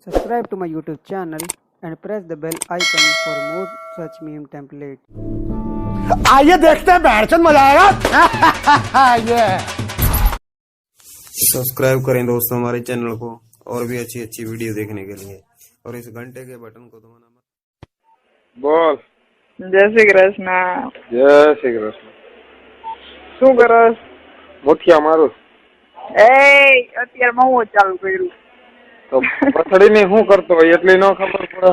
Subscribe to my YouTube channel and press the bell icon for more such meme templates. आइए देखते हैं बैठचंद मजा आएगा ये सब्सक्राइब करें दोस्तों हमारे चैनल को और भी अच्छी अच्छी वीडियो देखने के लिए और इस घंटे के बटन को दबाना मत। बोल। जय श्री कृष्ण। जय श्री कृष्ण। શું કરસ? મુઠિયા મારું અત્યારે હું ચાલુ કર્યું તો પથડીને શું કરતો હોય એટલી ન ખબર પડે.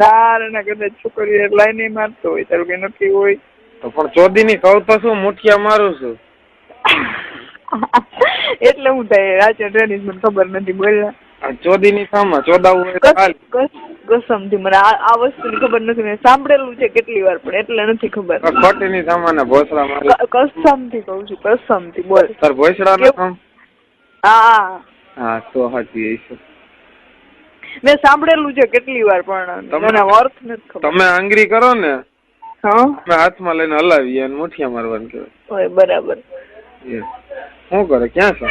ના કદાચ છોકરી લાઈ નહીં મારતો હોય તારું કઈ નક્કી હોય તો પણ ચોદીની કહું તો શું મુઠિયા મારું છું એટલે હું થાય રાચે ટ્રેનિંગ મને ખબર નથી. બોલ. ચોદીની સામા ચોદાવું હોય તો હાલ. કસમથી મને આ વસ્તુની ખબર નથી. મેં સાંભળેલું છે કેટલી વાર પણ એટલે નથી ખબર. ખોટીની સામાને ભોસડા મારી. કસમથી કહું છું, કસમથી. બોલ. તાર ભોસડા નો કામ? હા હા તો સાચી છે. મેં સાંભળેલું છે કેટલી વાર પણ મને અર્થ નથી ખબર. તમે આંગળી કરો ને હા અમે હાથમાં લઈને હલાવીએ અને મુઠિયા મારવાનું કહેવાય. બરાબર. શું કરે? ક્યાં છો?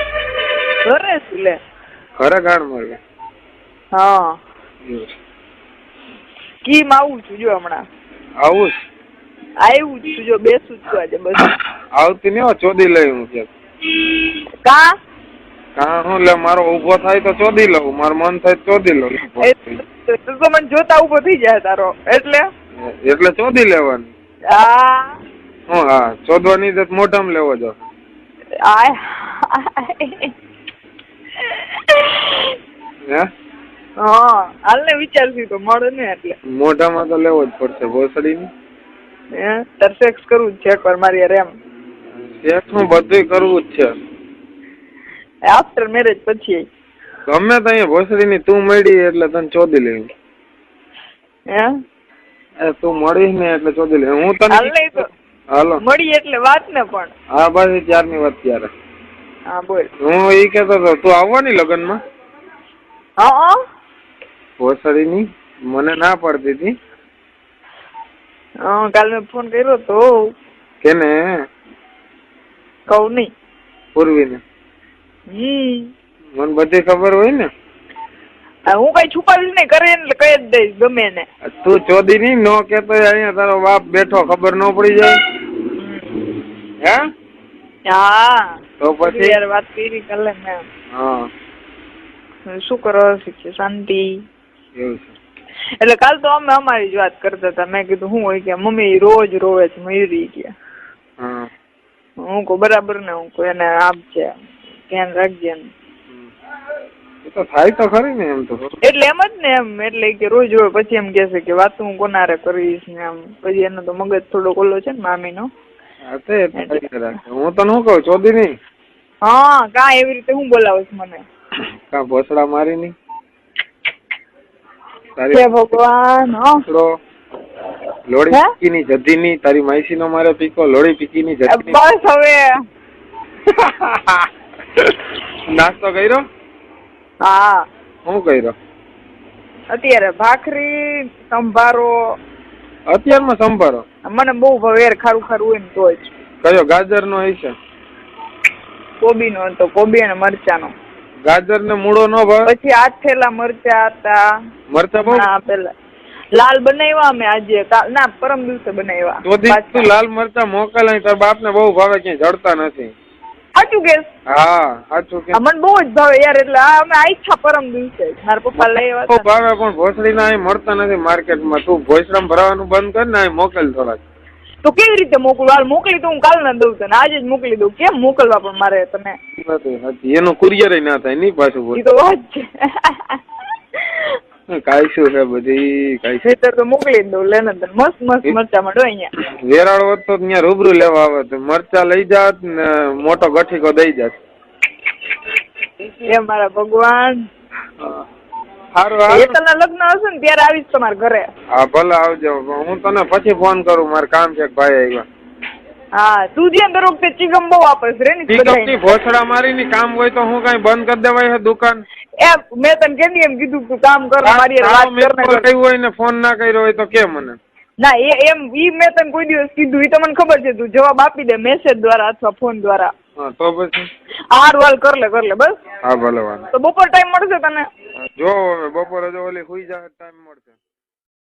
ઘરે છું લે. ઘરે ગાણ મારવી? હા કીમ આવું છું જો હમણાં. આવું જ આવ્યું જ છું જો બેસું છું આજે બસ. આવતી નહીં ચોદી લઈ હું કે કા હા હું લે મારો ઉભો થાય તો ચોદી લઉં, મારું મન થાય તો ચોદી લઉં. તું તો મને જોતા ઉભો થઈ જાય તારો એટલે ચોદી લેવાની. હા હું હા ચોદવાની તો મોઢામાં લેવો જો. હા હાલ ને વિચારશું તો મળે ને એટલે મોઢામાં તો લેવો જ પડશે ભોસડીની. તાર સેક્સ કરવું જ છે એકવાર મારી યાર એમ. સેક્સ હું બધું કરવું જ છે આફ્ટર મેરેજ પછી. ગમે તો અહીંયા ભોસડીની તું મળી એટલે તને ચોદી લેવું. તું મળી ને એટલે ચોદી લે. હું તને હાલો મળી એટલે વાત ને પણ. હા બસ ત્યારની વાત ત્યારે. હા બોલ. હું એ કેતો હતો તું આવવાની લગ્નમાં? હા ભોસડીની મને ના પડતી હતી. કાલ મેં ફોન કર્યો તો. કેને? કહું નહીં. પૂર્વીને. મને બધી ખબર હોય ને. હું કઈ છુપાવીશ નહીં, કરે એટલે કહી જ દઈશ ગમે ને. તું ચોદી ની નો કેતો અહીંયા તારો બાપ બેઠો ખબર ન પડી જાય. હા તો પછી યાર વાત કરી કાલે મેં. હા શું કરો? શાંતિ? એવું છે. એટલે કાલ તો અમે અમારી જ વાત કરતા હતા. મેં કીધું શું હોય કે મમ્મી રોજ રોવે છે મયુરી કે. હું કહું બરાબર ને, હું કહું એને આપજે ધ્યાન રાખજે. તો થાય તો ખરી ને એમ તો. એટલે એમ જ ને એમ. એટલે કે રોજ રોજ પછી એમ કે છે કે વાત હું કોનારે કરીશ ને એમ. પછી એનો તો મગજ થોડો ઓલો છે ને મામી નો. હું તો શું કઉ ચોદી નહીં. હા કા એવી રીતે હું બોલાવું મને? કા ભોસડા મારી નહીં ભગવાન. લોડી પીકી ની જધી ની તારી માઈસી નો મારે પીકો લોડી પીકી ની જધી. બસ હવે નાસ્તો કર્યો? હા. શું કર્યો? અત્યારે ભાખરી સંભારો. અત્યારમાં સંભારો? મને બહુ ભાવે ખારું ખારું હોય ને તો જ. કયો? ગાજર નો હશે? કોબી નો હતો. કોબી અને મરચા નો. ગાજર ને મૂળો નો ભાવે? પછી 8 થેલા મરચા હતા. મરચા બહુ પેલા લાલ બનાવ્યા અમે આજે. ના પરમ દિવસે બનાવ્યા. તો તું લાલ મરચા મોકલ. તાર બાપ ને બહુ ભાવે, ક્યાંય જડતા નથી. સાચું કે? હા સાચું કે. મને બહુ જ ભાવે યાર. એટલે અમે આઈછા પરમ દિવસે મારા પપ્પા લઈ આવ્યા. ભાવે પણ ભોસડી ના મળતા નથી માર્કેટમાં. તું ભોસડામાં ભરાવાનું બંધ કર ને મોકલ થોડાક. તો કેવી રીતે મોકલું? હાલ મોકલી તો હું કાલ ના દઉં તને, આજે જ મોકલી દઉં. કેમ મોકલવા પણ મારે તમે? એનું કુરિયર ના થાય નહીં પાછું. એ તો વાત છે. કાઈ શું છે બધી કાઈ તો મોકલી દઉં. લેને તને મસ્ત મસ્ત મરચા મળે અહીંયા. વેરાળ હોત તો ત્યાં રૂબરૂ લેવા આવે તો મરચા લઈ જાત ને મોટો ગઠીકો દઈ જાત. એ મારા ભગવાન. સારું તને લગ્ન હશે ને ત્યારે આવીશ તમારા ઘરે. હા ભલે આવજો. હું તને પછી ફોન કરું, મારે કામ છે. ભાઈ આવ્યા. હા તું જે દર વખતે ચીગમ બહુ વાપસ રે ને. ચીગમ ભોસડા મારી ની કામ હોય તો હું કઈ બંધ કરી દેવાય છે દુકાન? મેં તને કેદી એમ કીધું તું કામ કર મારી વાત કર હોય ને ફોન ના કર્યો હોય તો કે મને. ના એમ ઈ મેં તને કોઈ દિવસ કીધું? એ તો મને ખબર છે. તું જવાબ આપી દે મેસેજ દ્વારા અથવા ફોન દ્વારા. હા તો પછી હારું હાલ કર લે બસ. હા ભલે વાંધો. તો બપોર ટાઈમ મળશે તને? જો હવે બપોરે જો ઓલી સુઈ જાય ટાઈમ મળશે.